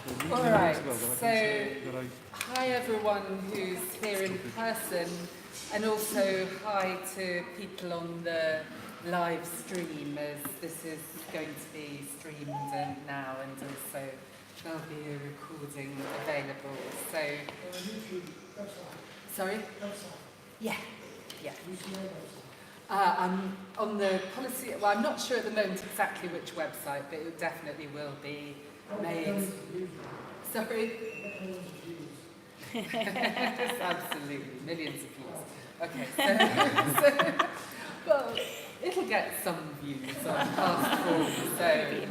All right, so hi everyone who's here in person, and also hi to people on the live stream, as this is going to be streamed now, and also there'll be a recording available. So, sorry? Yeah. I'm on the policy, well, I'm not sure at the moment exactly which website, but it definitely will be made. Sorry? Absolutely, millions of views. Okay, so well, it'll get some views on past forms, so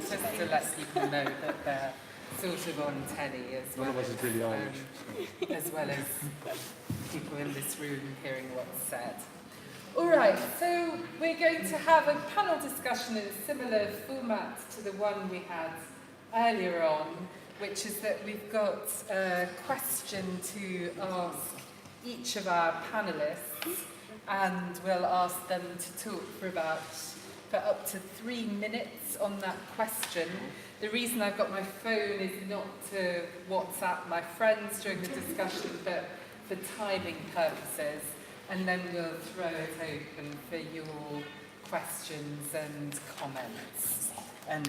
just to let people know that they're sort of on telly as well. One of us is really Irish. As well as people in this room hearing what's said. All right, so we're going to have a panel discussion in a similar format to the one we had earlier on, which is that we've got a question to ask each of our panellists, and we'll ask them to talk for up to 3 minutes on that question. The reason I've got my phone is not to WhatsApp my friends during the discussion, but for timing purposes. And then we'll throw it open for your questions and comments. And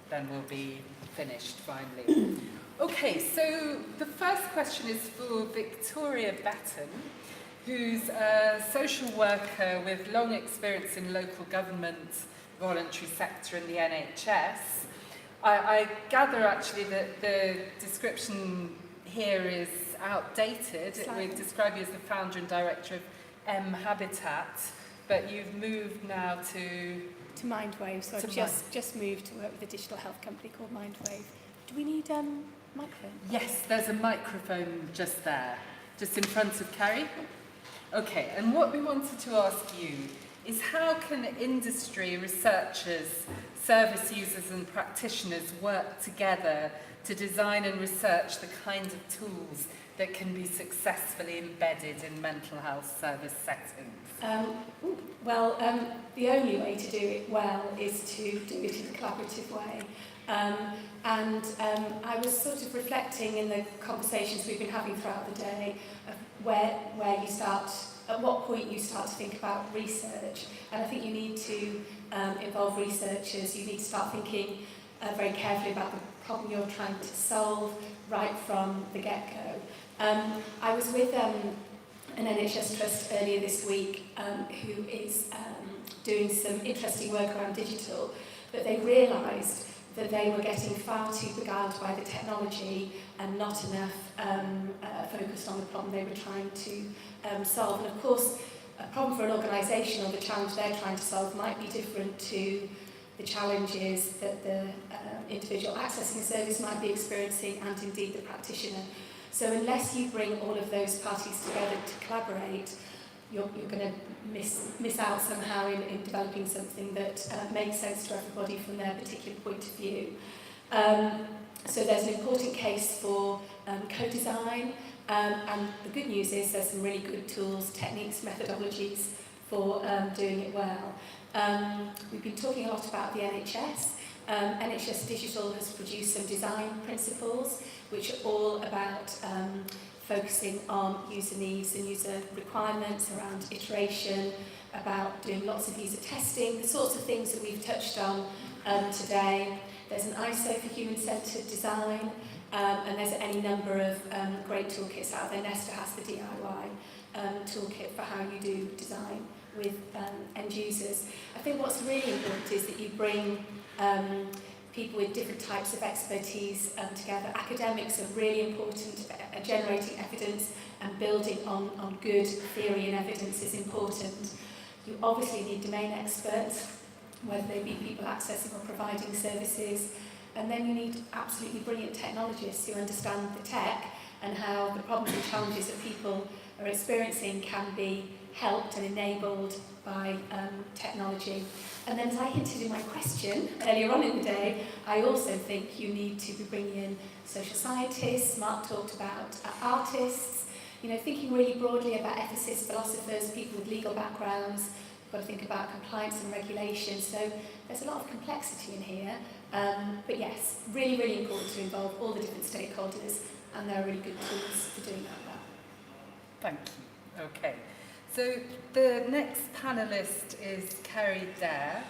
then we'll be finished finally. Okay, so the first question is for Victoria Betton, who's a social worker with long experience in local government, voluntary sector and the NHS. I gather actually that the description here is outdated. We describe you as the founder and director of M Habitat, but you've moved now to Mindwave, so I've just moved to work with a digital health company called Mindwave. Do we need microphone? Yes, there's a microphone just there, just in front of Ceri. Okay, and what we wanted to ask you is how can industry, researchers, service users and practitioners work together to design and research the kind of tools that can be successfully embedded in mental health service settings? The only way to do it well is to do it in a collaborative way. I was sort of reflecting in the conversations we've been having throughout the day of where you start, at what point you start to think about research. And I think you need to involve researchers. You need to start thinking very carefully about the problem you're trying to solve right from the get-go. I was with an NHS trust earlier this week who is doing some interesting work around digital, but they realised that they were getting far too beguiled by the technology and not enough focused on the problem they were trying to solve. And of course, a problem for an organisation or the challenge they're trying to solve might be different to the challenges that the individual accessing the service might be experiencing, and indeed the practitioner. So unless you bring all of those parties together to collaborate, you're going to miss out somehow in developing something that makes sense to everybody from their particular point of view. So there's an important case for co-design, and the good news is there's some really good tools, techniques, methodologies for doing it well. We've been talking a lot about the NHS. NHS Digital has produced some design principles which are all about focusing on user needs and user requirements, around iteration, about doing lots of user testing, the sorts of things that we've touched on today. There's an ISO for human-centred design, and there's any number of great toolkits out there. Nesta has the DIY toolkit for how you do design with end users. I think what's really important is that you bring people with different types of expertise together. Academics are really important at generating evidence, and building on good theory and evidence is important. You obviously need domain experts, whether they be people accessing or providing services, and then you need absolutely brilliant technologists who understand the tech and how the problems and challenges that people are experiencing can be helped and enabled by technology. And then, as I hinted in my question earlier on in the day, I also think you need to be bringing in social scientists. Mark talked about artists, thinking really broadly about ethicists, philosophers, people with legal backgrounds. You've got to think about compliance and regulation. So there's a lot of complexity in here, But yes, really, really important to involve all the different stakeholders, and there are really good tools for doing that. Thank you. Okay. So the next panellist is Ceri Owen,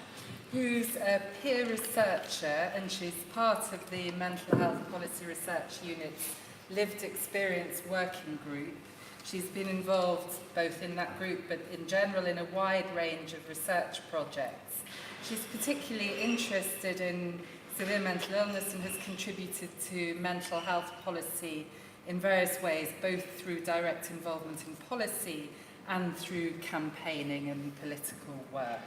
who's a peer researcher, and she's part of the Mental Health Policy Research Unit's Lived Experience Working Group. She's been involved both in that group, but in general in a wide range of research projects. She's particularly interested in severe mental illness and has contributed to mental health policy in various ways, both through direct involvement in policy and through campaigning and political work.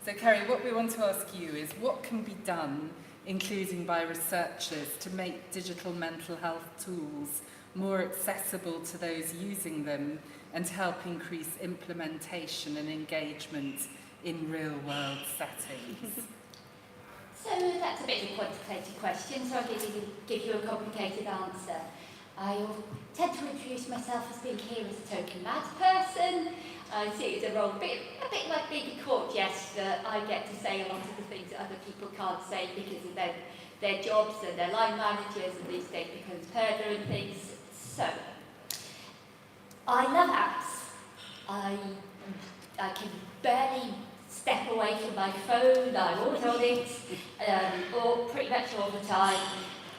So Ceri, what we want to ask you is what can be done, including by researchers, to make digital mental health tools more accessible to those using them and to help increase implementation and engagement in real-world settings? So that's a bit of a quantitative question, so I'll give you a complicated answer. I tend to introduce myself as being here as a token mad person. I see it as a role, a bit like being a court jester. I get to say a lot of the things that other people can't say because of their jobs and their line managers and these days becomes herder and things. So, I love apps. I can barely step away from my phone. I'm always on it, or pretty much all the time.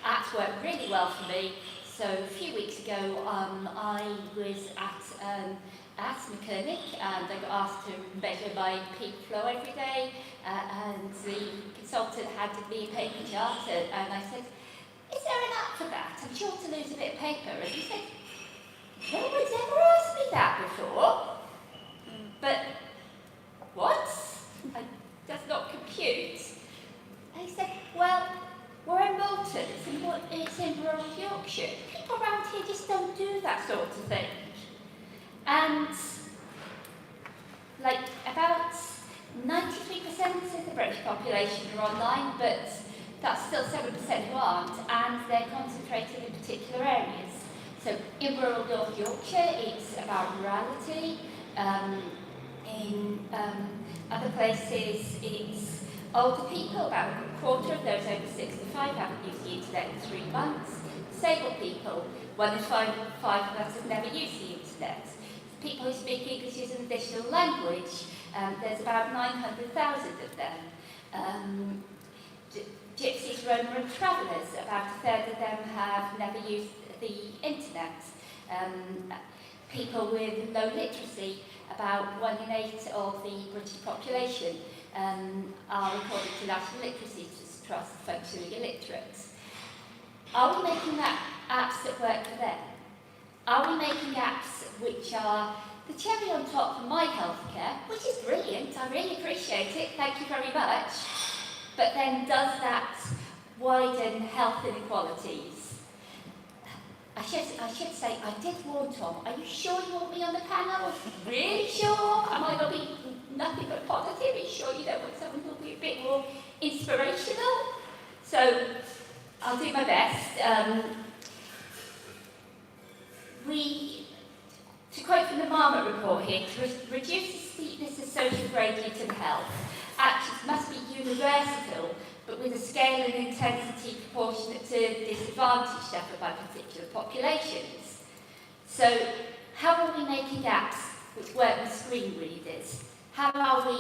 Apps work really well for me. So a few weeks ago, I was at an asthma clinic and I got asked to measure my peak flow every day, and the consultant handed me a paper chart, and I said, "Is there an app for that? I'm sure to lose a bit of paper." And he said, "No one's ever asked me that before." But what? Does not compute. And he said, "Well, we're in Bolton, it's in rural Yorkshire. People around here just don't do that sort of thing." And like about 93% of the British population are online, but that's still 7% who aren't, and they're concentrated in particular areas. So in rural North Yorkshire, it's about morality. In other places, it's older people. About a quarter of those over 65 haven't used the internet in 3 months. Disabled people, 1 in 5 of us have never used the internet. People who speak English as an additional language, there's about 900,000 of them. Gypsies, Roma and travellers, about a third of them have never used the internet. People with low literacy, about 1 in 8 of the British population, are, according to National Literacy Trust, functionally illiterate. Are we making apps that work for them? Are we making apps which are the cherry on top for my healthcare, which is brilliant, I really appreciate it, thank you very much, but then does that widen health inequalities? I should say, I did warn Tom, are you sure you want me on the panel? Really sure? I might not be nothing but positive. Are you sure you don't want someone who will be a bit more inspirational? So, I'll do my best. To quote from the Marmot report here, to reduce the steepness of social gradient in health, actions must be universal, but with a scale and intensity proportionate to disadvantage suffered by particular populations. So, how are we making apps which work with screen readers? How are we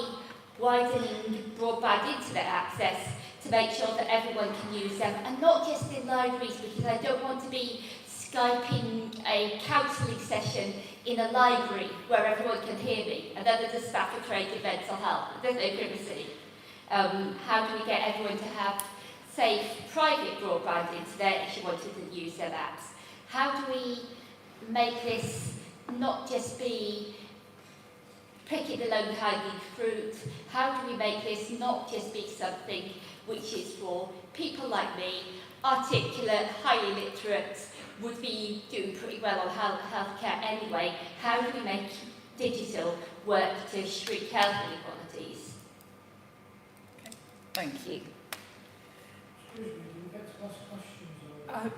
widening broadband internet access to make sure that everyone can use them, and not just in libraries, because I don't want to be Skyping a counselling session in a library where everyone can hear me, and then there's a staff are trained in mental health. There's no privacy. How do we get everyone to have safe, private broadband internet if you wanted to use their apps? How do we make this not just be picking the low-hanging fruit? How do we make this not just be something which is for people like me, articulate, highly literate, would be doing pretty well on healthcare anyway? How do we make digital work to shrink health inequalities? Thank you.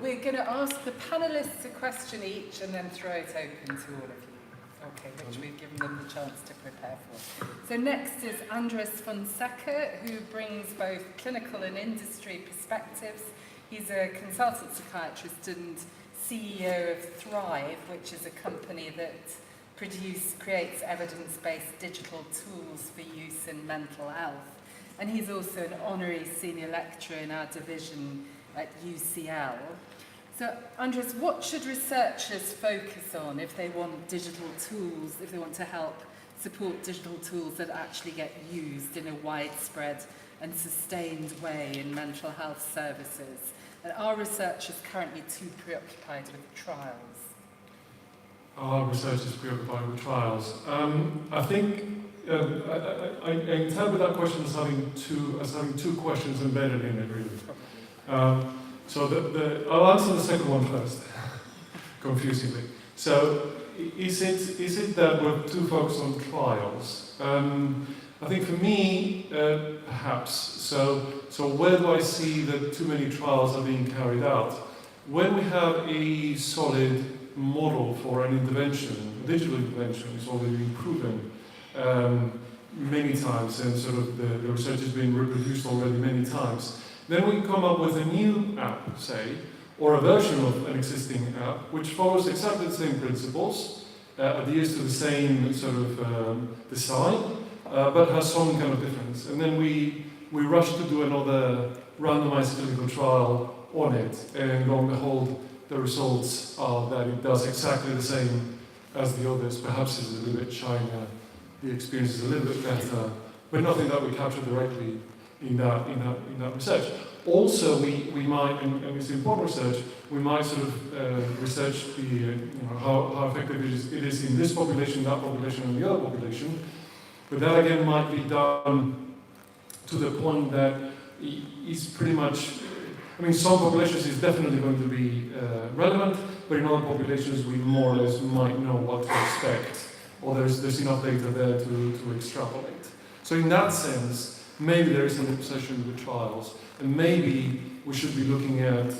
We're going to ask the panellists a question each and then throw it open to all of you. Okay, which we've given them the chance to prepare for. So next is Andres Fonseca, who brings both clinical and industry perspectives. He's a consultant psychiatrist and CEO of Thrive, which is a company that creates evidence-based digital tools for use in mental health. And he's also an honorary senior lecturer in our division at UCL. So, Andres, what should researchers focus on if they want digital tools, if they want to help support digital tools that actually get used in a widespread and sustained way in mental health services? And are researchers currently too preoccupied with trials? Are researchers preoccupied with trials? I think I interpret that question as having two questions embedded in it, really. So I'll answer the second one first, confusingly. So is it that we're too focused on trials? I think for me, perhaps. So where do I see that too many trials are being carried out? When we have a solid model for an intervention, a digital intervention, is already been proven many times, and sort of the research has been reproduced already many times. Then we come up with a new app, say, or a version of an existing app, which follows exactly the same principles, adheres to the same sort of design, but has some kind of difference. And then we rush to do another randomized clinical trial on it, and lo and behold, the results are that it does exactly the same as the others. Perhaps it's a little bit shinier, the experience is a little bit better, but nothing that we capture directly in that research. Also, we might, and it's important research, we might sort of research how effective it is in this population, that population, and the other population. But that again might be done to the point that is pretty much, I mean, some populations is definitely going to be relevant, but in other populations we more or less might know what to expect, or there's enough data there to extrapolate. So in that sense, maybe there is an obsession with trials, and maybe we should be looking at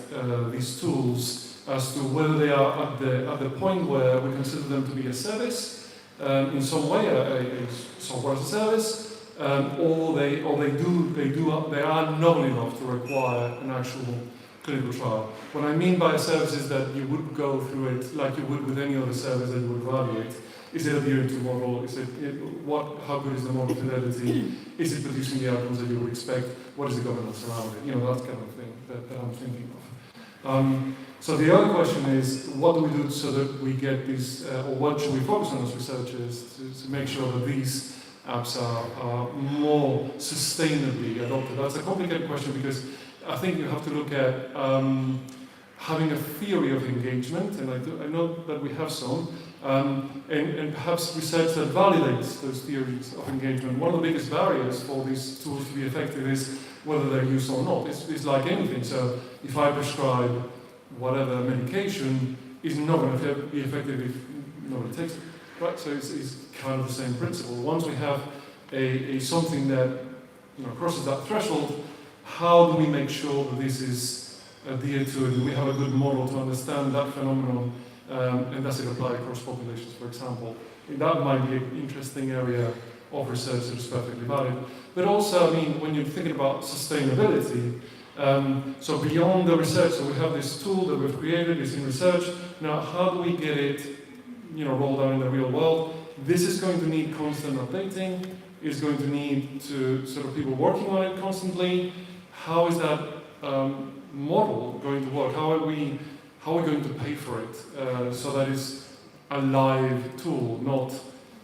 these tools as to whether they are at the point where we consider them to be a service in some way, a software as a service, or they are novel enough to require an actual clinical trial. What I mean by a service is that you would go through it like you would with any other service that you would evaluate. Is it adherent to model? How good is the model fidelity? Is it producing the outcomes that you would expect? What is the governance around it? That kind of thing that I'm thinking of. So the other question is, what do we do so that we get these, or what should we focus on as researchers to make sure that these apps are more sustainably adopted? That's a complicated question because I think you have to look at having a theory of engagement, and I know that we have some, and perhaps research that validates those theories of engagement. One of the biggest barriers for these tools to be effective is whether they're used or not. It's like anything. So if I prescribe whatever medication, it's not going to be effective if nobody takes it. Right? So it's kind of the same principle. Once we have a something that crosses that threshold, how do we make sure that this is adhered to, and we have a good model to understand that phenomenon? And does it apply across populations, for example? That might be an interesting area of research that is perfectly valid. But also, when you're thinking about sustainability, so beyond the research, so we have this tool that we've created, it's in research. Now, how do we get it, rolled out in the real world? This is going to need constant updating. It's going to need people working on it constantly. How is that model going to work? How are we going to pay for it so that it's a live tool, not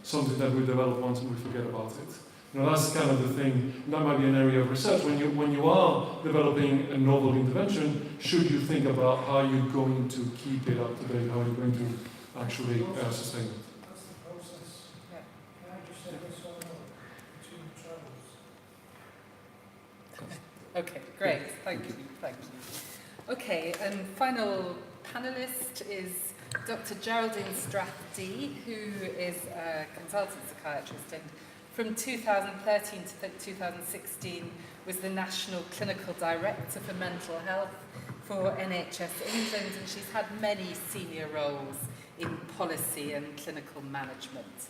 something that we develop once and we forget about it? That's kind of the thing. That might be an area of research. When you are developing a novel intervention, should you think about how you're going to keep it up to date, how you're going to actually sustain it? That's the process. Yeah. Can I just say this one more? Between travels. Okay, great. Thank you. Okay, and final panelist is Dr. Geraldine Strathdee, who is a consultant psychiatrist and from 2013 to 2016 was the National Clinical Director for Mental Health for NHS England, and she's had many senior roles in policy and clinical management.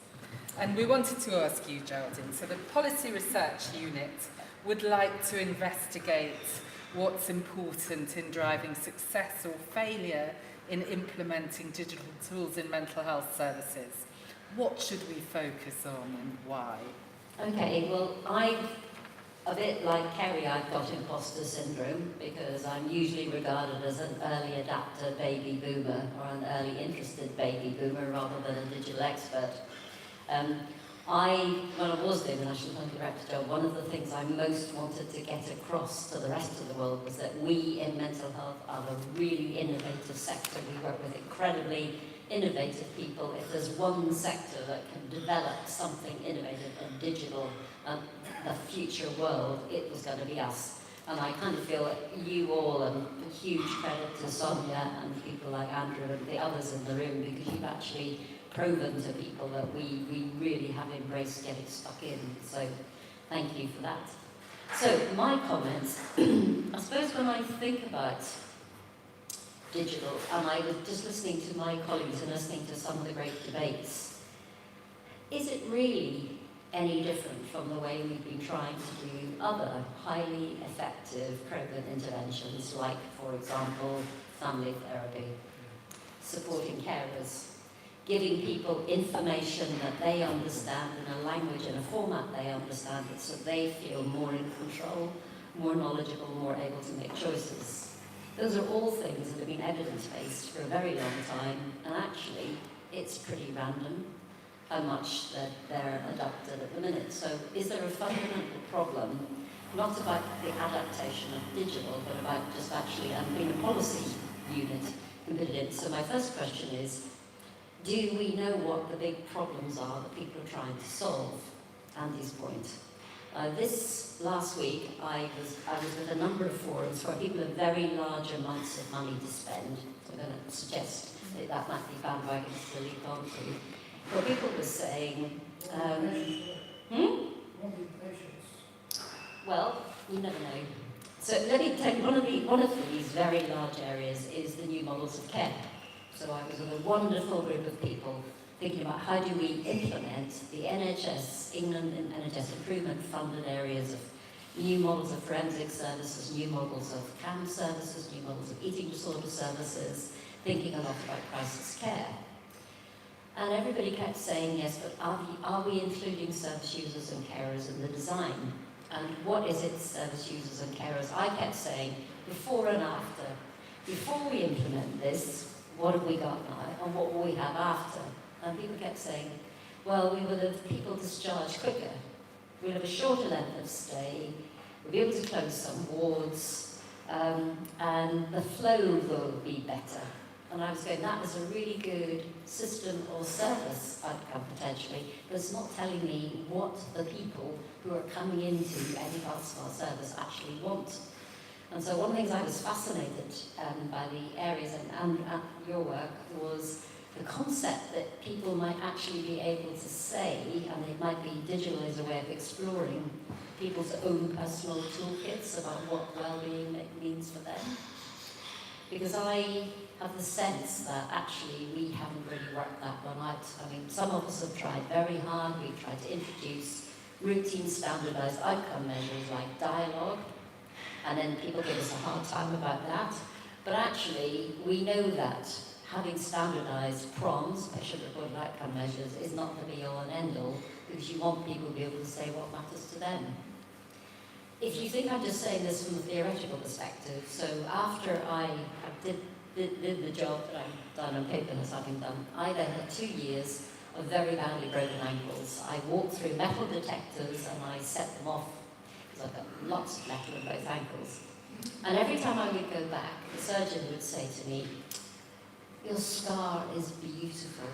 And we wanted to ask you, Geraldine, so the Policy Research Unit would like to investigate what's important in driving success or failure in implementing digital tools in mental health services. What should we focus on and why? Okay, well, a bit like Ceri, I've got imposter syndrome because I'm usually regarded as an early adapter baby boomer or an early interested baby boomer rather than a digital expert. When I was doing the National Clinical Director job, one of the things I most wanted to get across to the rest of the world was that we in mental health are a really innovative sector. We work with incredibly innovative people. If there's one sector that can develop something innovative and digital and the future world, it was going to be us. And I kind of feel that you all, and a huge credit to Sonia and people like Andrew and the others in the room, because you've actually proven to people that we really have embraced getting stuck in. So thank you for that. So my comments, I suppose when I think about digital, and I was just listening to my colleagues and listening to some of the great debates, is it really any different from the way we've been trying to do other highly effective program interventions, like, for example, family therapy, supporting carers, giving people information that they understand in a language and a format they understand, so they feel more in control, more knowledgeable, more able to make choices. Those are all things that have been evidence-based for a very long time, and actually it's pretty random how much that they're adopted at the minute. So is there a fundamental problem, not about the adaptation of digital, but about just actually being a policy unit and put it in? So my first question is, do we know what the big problems are that people are trying to solve? Andy's point. This last week, I was with a number of forums where people have very large amounts of money to spend. So I'm going to suggest that might be bandwagons to leap on to. Where people were saying, well, you never know. So let me take one of these very large areas is the new models of care. So I was with a wonderful group of people thinking about how do we implement the NHS, England and NHS improvement funded areas of new models of forensic services, new models of CAM services, new models of eating disorder services, thinking a lot about crisis care. And everybody kept saying, yes, but are we including service users and carers in the design? And what is it, service users and carers? I kept saying, before and after. Before we implement this, what have we got now, and what will we have after? And people kept saying, well, we will have people discharged quicker. We'll have a shorter length of stay. We'll be able to close some wards, and the flow will be better. And I was going, that is a really good system or service outcome potentially, but it's not telling me what the people who are coming into any parts of our service actually want. And so one of the things I was fascinated by the areas and your work was the concept that people might actually be able to say, and it might be digital as a way of exploring people's own personal toolkits about what well-being means for them. Because I have the sense that actually we haven't really worked that one out. I mean, some of us have tried very hard. We've tried to introduce routine standardized outcome measures like dialogue, and then people give us a hard time about that. But actually, we know that having standardized PROMs, patient-reported outcome measures, is not the be-all and end-all, because you want people to be able to say what matters to them. If you think I'm just saying this from a theoretical perspective, so after I did the job that I've done on paperless having done, I then had 2 years of very badly broken ankles. I walked through metal detectors and I set them off, because I've got lots of metal in both ankles. And every time I would go back, the surgeon would say to me, your scar is beautiful.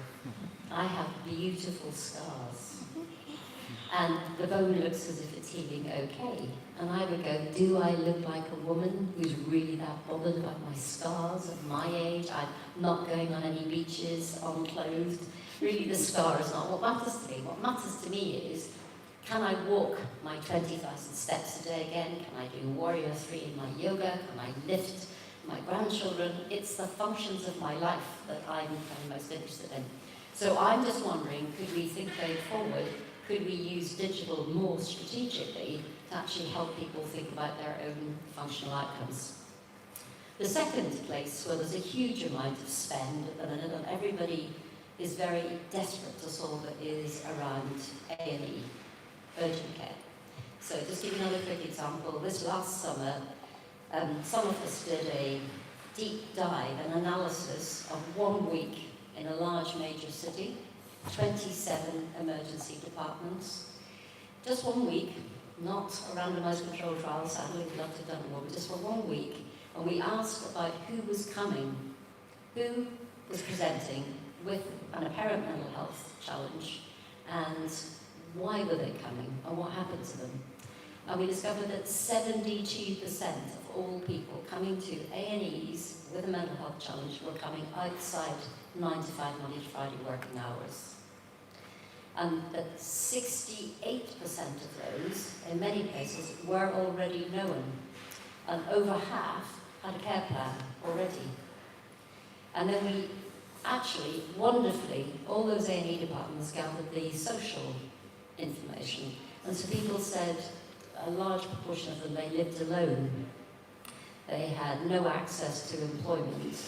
I have beautiful scars. And the bone looks as if it's healing okay. And I would go, do I look like a woman who's really that bothered about my scars at my age? I'm not going on any beaches unclothed. Really, the scar is not what matters to me. What matters to me is, can I walk my 20,000 steps a day again? Can I do Warrior 3 in my yoga? Can I lift my grandchildren. It's the functions of my life that I'm most interested in. So I'm just wondering, could we think going forward, could we use digital more strategically to actually help people think about their own functional outcomes? The second place where there's a huge amount of spend at the minute and everybody is very desperate to solve it is around A&E, urgent care. So just give you another quick example. This last summer, some of us did a deep dive, an analysis of 1 week in a large major city, 27 emergency departments. Just 1 week, not a randomised controlled trial, sadly we'd love to have done more, but just for 1 week. And we asked about who was coming, who was presenting with an apparent mental health challenge, and why were they coming, and what happened to them. And we discovered that 72% of all people coming to A&Es with a mental health challenge were coming outside 9 to 5 Monday to Friday working hours. And that 68% of those, in many places, were already known. And over half had a care plan already. And then we actually, wonderfully, all those A&E departments gathered the social information. And so people said a large proportion of them, they lived alone. They had no access to employment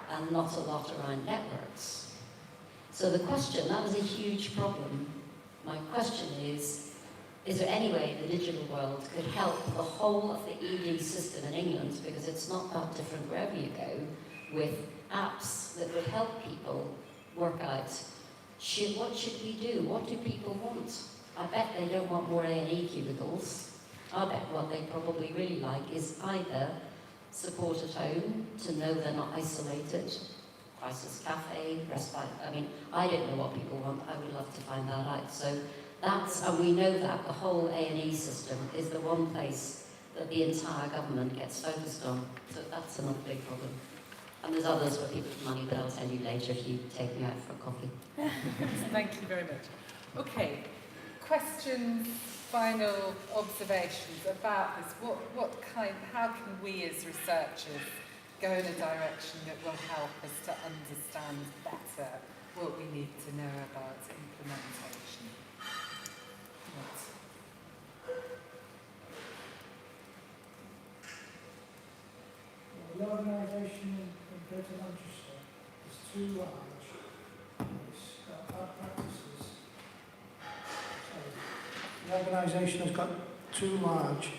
and not a lot around networks. So the question, that was a huge problem. My question is there any way the digital world could help the whole of the ED system in England, because it's not that different wherever you go, with apps that would help people work out, what should we do? What do people want? I bet they don't want more A&E cubicles. I bet what they probably really like is either support at home to know they're not isolated, crisis cafe, respite. I mean, I don't know what people want. I would love to find that out. So that's, and we know that the whole A&E system is the one place that the entire government gets focused on. So that's another big problem. And there's others where people have money, but I'll tell you later if you take me out for a coffee. Thank you very much. Okay, questions, final observations about this. How can we as researchers go in a direction that will help us to understand better what we need to know about implementation? The organisation in Greater Manchester is too large. It's got bad practices. The organisation has got too large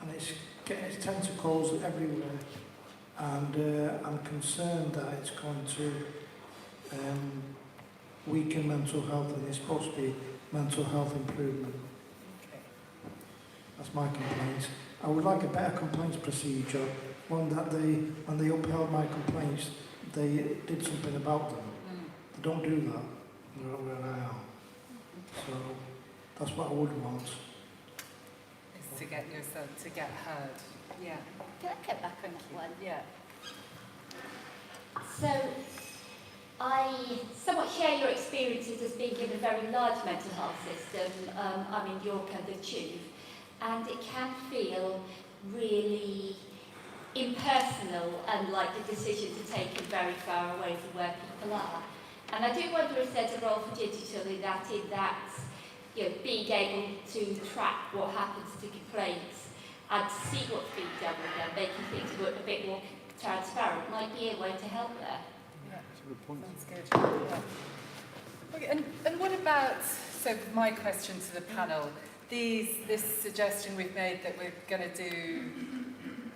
and it's getting its tentacles everywhere. And I'm concerned that it's going to weaken mental health, and it's supposed to be mental health improvement. Okay. That's my complaint. I would like a better complaints procedure, one that when they upheld my complaints, they did something about them. They don't do that where I am. So that's what I would want. Is to get yourself, to get heard. Yeah. Can I get back on that one? Yeah. So, I somewhat share your experiences as being in a very large mental health system. I'm in York and the Tube, and it can feel really impersonal and like the decisions are taken very far away from where people are. And I do wonder if there's a role for digital in that, being able to track what happens to complaints and see what's being done with them, making things a bit more transparent might be a way to help there. Yeah. That's a good point. Sounds good. Yeah. Okay, and what about, so my question to the panel, this suggestion we've made that we're going to do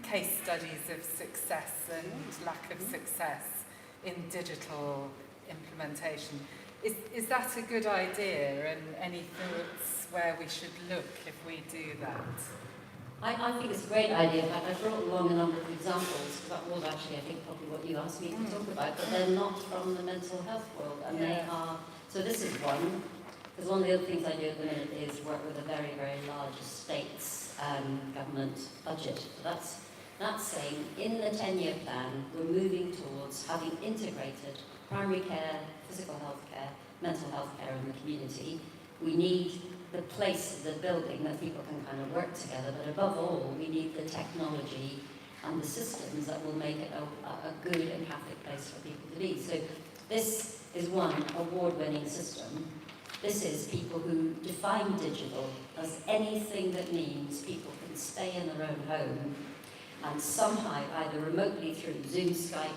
case studies of success and lack of success in digital implementation. Is that a good idea, and any thoughts where we should look if we do that? I think it's a great idea. In fact, I brought along a number of examples, because that was actually, I think, probably what you asked me to talk about, but they're not from the mental health world, and they are, so this is one, because one of the other things I do at the minute is work with a very, very large estates government budget. So that's saying, in the 10-year plan, we're moving towards having integrated primary care, physical health care, mental health care in the community. We need the place, the building that people can kind of work together, but above all, we need the technology and the systems that will make it a good and happy place for people to be. So this is one award-winning system. This is people who define digital as anything that means people can stay in their own home and somehow, either remotely through Zoom, Skype,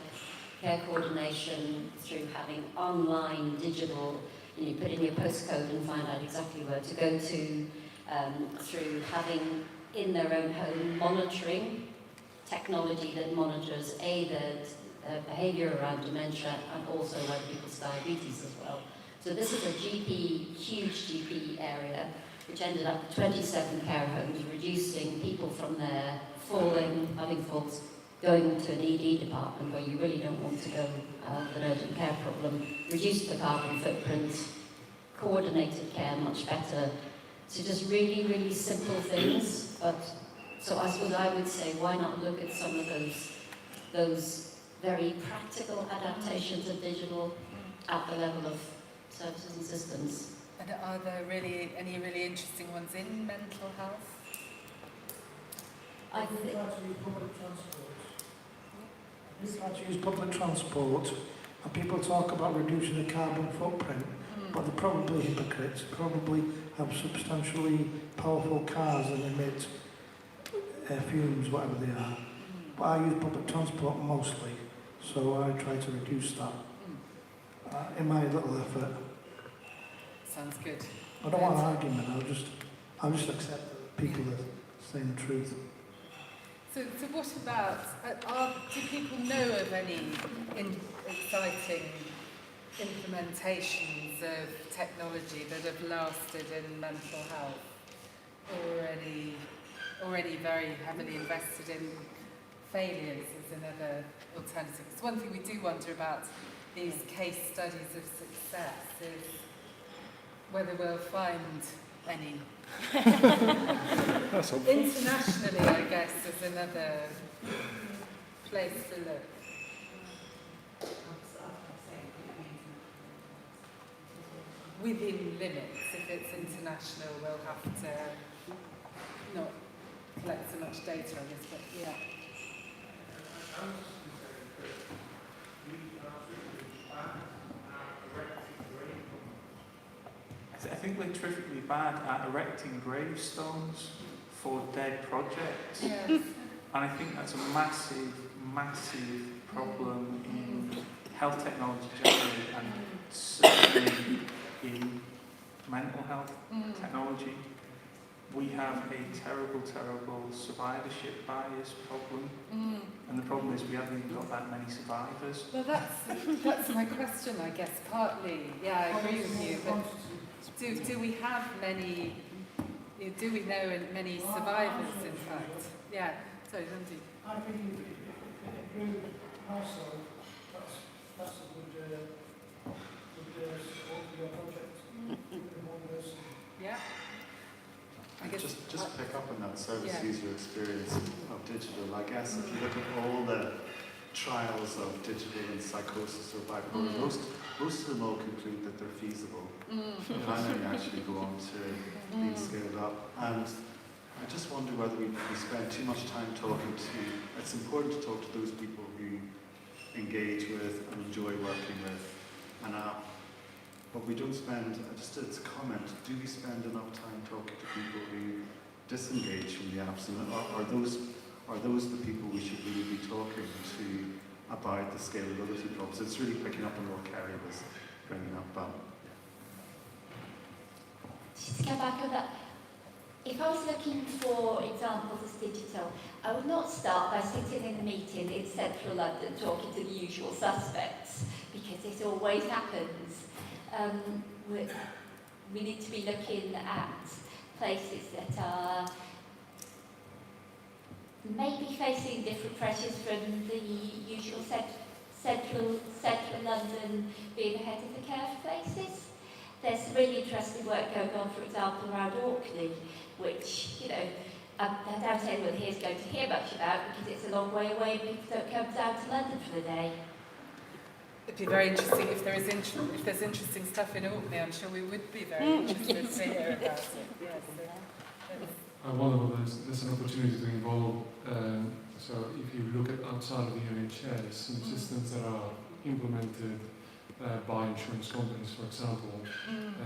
care coordination, through having online digital, you put in your postcode and find out exactly where to go to, through having in their own home monitoring, technology that monitors their behaviour around dementia and also where people's diabetes as well. So this is a huge GP area, which ended up with 27 care homes, reducing people from there falling, having falls, going to an ED department where you really don't want to go with an urgent care problem, reduce the carbon footprint, coordinated care much better. So just really, really simple things. But so I suppose I would say, why not look at some of those very practical adaptations of digital at the level of services and systems. And are there any really interesting ones in mental health? I think we try to use public transport. We try to use public transport, and people talk about reducing the carbon footprint, but they're probably hypocrites. Probably have substantially powerful cars that emit fumes, whatever they are. But I use public transport mostly, so I try to reduce that in my little effort. Sounds good. I don't want an argument. I'll just accept that people are saying the truth. So what about, do people know of any exciting implementations of technology that have lasted in mental health, or any very heavily invested in failures as another alternative? It's one thing we do wonder about these case studies of success is whether we'll find any. Internationally, I guess, is another place to look. Within limits, if it's international, we'll have to not collect so much data on this, but yeah. I think we're terrifically bad at erecting gravestones for dead projects. Yes. And I think that's a massive, massive problem in health technology generally, and certainly in mental health technology. We have a terrible, terrible survivorship bias problem. And the problem is we haven't even got that many survivors. Well, that's my question, I guess, partly. Yeah, I agree with you, but do we have many, do we know many survivors, in fact? Yeah, sorry, Andy. I think it improved myself. That's a good support for your project. Yeah. I guess Just to pick up on that service Yeah. user experience of digital, I guess if you look at all the trials of digital and psychosis or bipolar, most of them all conclude that they're feasible. Finally actually go on to being scaled up. And I just wonder whether we spend too much time talking to, it's important to talk to those people who engage with and enjoy working with an app. But we don't spend, just as a comment, do we spend enough time talking to people who disengage from the apps? And are those the people we should really be talking to about the scalability problems? It's really picking up on what Ceri was bringing up. Just to go back on that, if I was looking for examples of digital, I would not start by sitting in a meeting in central London talking to the usual suspects, because this always happens. We need to be looking at places that are maybe facing different pressures from the usual central London being ahead of the care places. There's really interesting work going on, for example, around Orkney, which, I doubt anyone here is going to hear much about because it's a long way away and people don't come down to London for the day. It'd be very interesting if there's interesting stuff in Orkney. I'm sure we would be very interested to hear about it. Yes. I wonder whether there's an opportunity to involve So if you look at outside of the NHS, systems that are implemented by insurance companies, for example,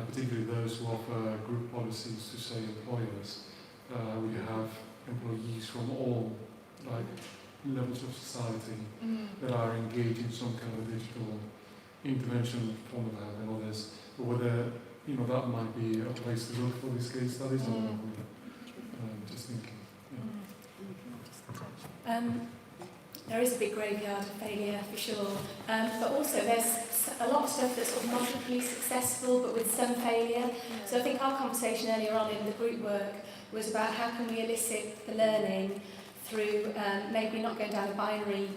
particularly those who offer group policies to, say, employers, we have employees from all levels of society that are engaged in some kind of digital intervention form of that and others. But whether that might be a place to look for these case studies, I don't know. Just thinking. There is a big graveyard of failure for sure, but also there's a lot of stuff that's sort of moderately successful but with some failure. So I think our conversation earlier on in the group work was about how can we elicit the learning through maybe not going down a binary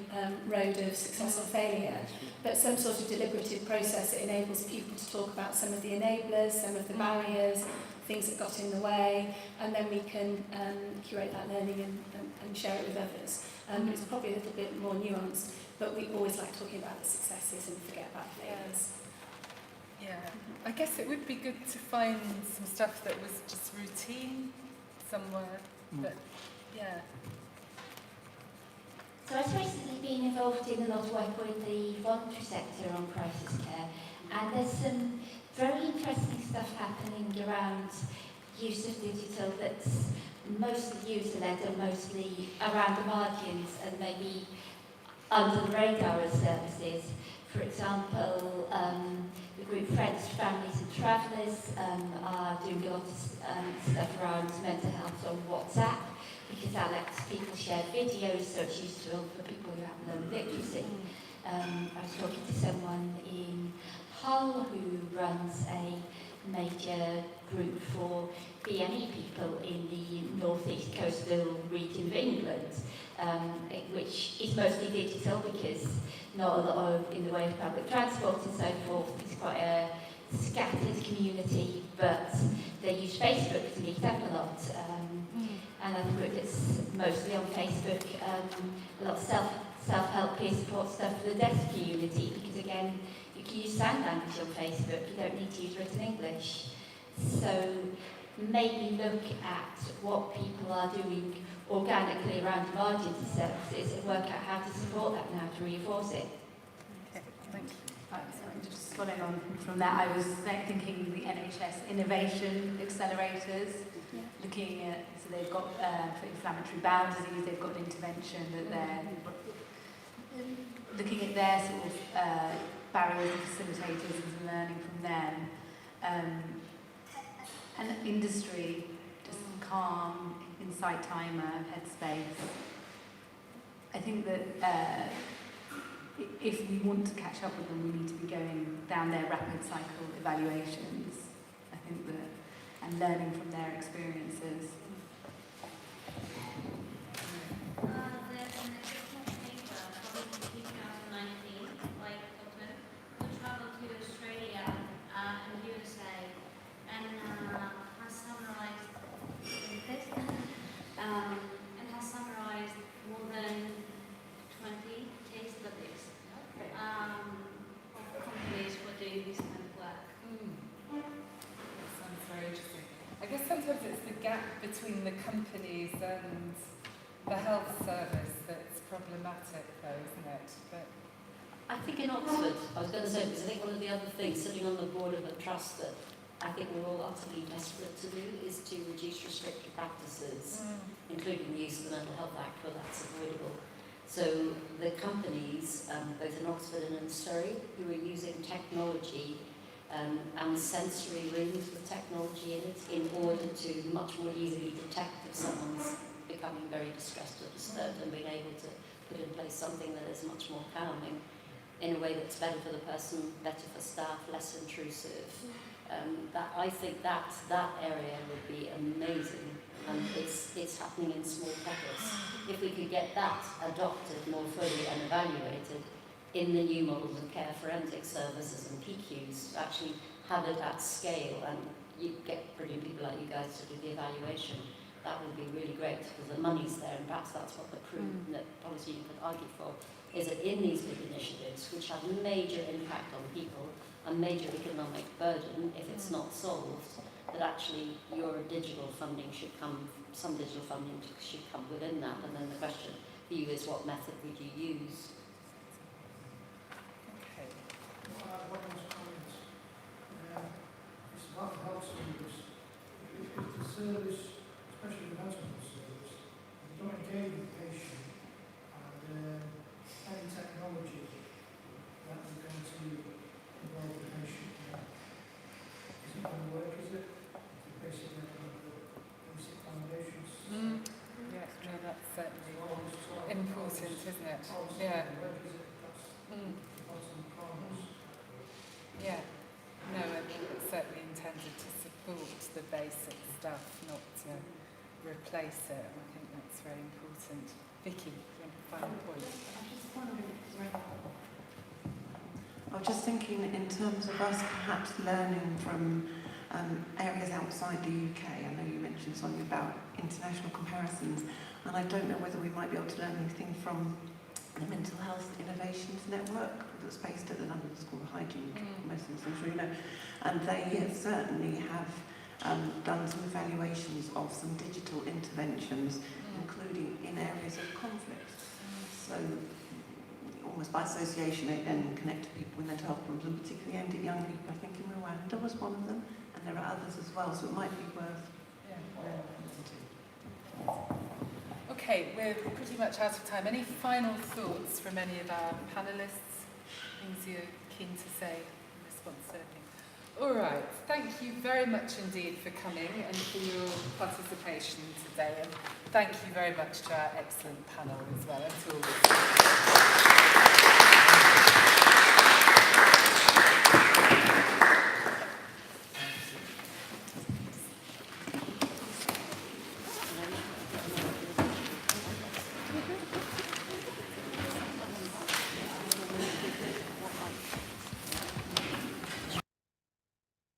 road of success or failure, but some sort of deliberative process that enables people to talk about some of the enablers, some of the barriers, things that got in the way, and then we can curate that learning and share it with others. It's probably a little bit more nuanced, but we always like talking about the successes and forget about the failures. Yeah, I guess it would be good to find some stuff that was just routine somewhere, but yeah. So I've recently been involved in a lot of work with the voluntary sector on crisis care, and there's some very interesting stuff happening around use of digital that's mostly user-led and mostly around the margins and maybe under the radar as services. For example, the group Friends, Families and Travellers are doing a lot of stuff around mental health on WhatsApp, because that lets people share videos, so it's useful for people who have no literacy. I was talking to someone in Hull who runs a major group for BME people in the northeast coastal region of England, which is mostly digital because not a lot of, in the way of public transport and so forth. It's quite a scattered community, but they use Facebook to meet up a lot. Another group that's mostly on Facebook, a lot of self-help peer support stuff for the deaf community, because again, you can use sign language on Facebook, you don't need to use written English. So maybe look at what people are doing organically around the margins of services and work out how to support that and how to reinforce it. Okay, thank you. Just following on from that, I was thinking the NHS innovation accelerators, looking at, so they've got for inflammatory bowel disease, they've got an intervention that they're looking at their sort of barriers and facilitators and learning from them. And industry, just calm, insight timer, headspace. I think that if we want to catch up with them, we need to be going down their rapid cycle evaluations. I think that, and learning from their experiences. There's an additional paper published in 2019 by Betton, who traveled to Australia and USA and has summarized this and has summarized more than 20 case studies of companies who are doing this kind of work. That sounds very interesting. I guess sometimes it's the gap between the companies and the health service that's problematic, though, isn't it? But I think in Oxford, I was going to say, because I think one of the other things sitting on the board of a trust that I think we're all utterly desperate to do is to reduce restrictive practices, including the use of the Mental Health Act where that's avoidable. So the companies, both in Oxford and in Surrey, who are using technology and sensory rooms with technology in it in order to much more easily detect if someone's becoming very distressed or disturbed, and being able to put in place something that is much more calming in a way that's better for the person, better for staff, less intrusive. That I think that area would be amazing, and it's happening in small pockets. If we could get that adopted more fully and evaluated in the new models of care, forensic services and PQs, actually have it at scale, and you get brilliant people like you guys to do the evaluation, that would be really great, because the money's there, and perhaps that's what the prudent policy you could argue for, is that in these big initiatives, which have major impact on people, a major economic burden if it's not solved, that actually your digital funding should come, some digital funding should come within that. And then the question view is what method would you use? Okay. One of those comments. It's about the health service. If the service, especially the mental health service, if you don't engage with the patient and any technology that is going to involve the patient, is it going to work, is it? It's basically basic foundations. Yeah, no, that's certainly important, isn't it? Yeah. Yeah. No, I think it's certainly intended to support the basic stuff, not to replace it. I think that's very important. Vicky, do you want a final point? I was just thinking in terms of us perhaps learning from areas outside the UK. I know you mentioned something about international comparisons, and I don't know whether we might be able to learn anything from the Mental Health Innovations Network that's based at the London School of Hygiene, most of us I'm sure you know, and they certainly have done some evaluations of some digital interventions, including in areas of conflict. So almost by association and connect to people with mental health problems, and particularly aimed at young people. I think in Rwanda was one of them, and there are others as well, so it might be worth listening to. Okay, we're pretty much out of time. Any final thoughts from any of our panellists? Things you're keen to say in response to anything? All right, thank you very much indeed for coming and for your participation today. And thank you very much to our excellent panel as well, and to all of you.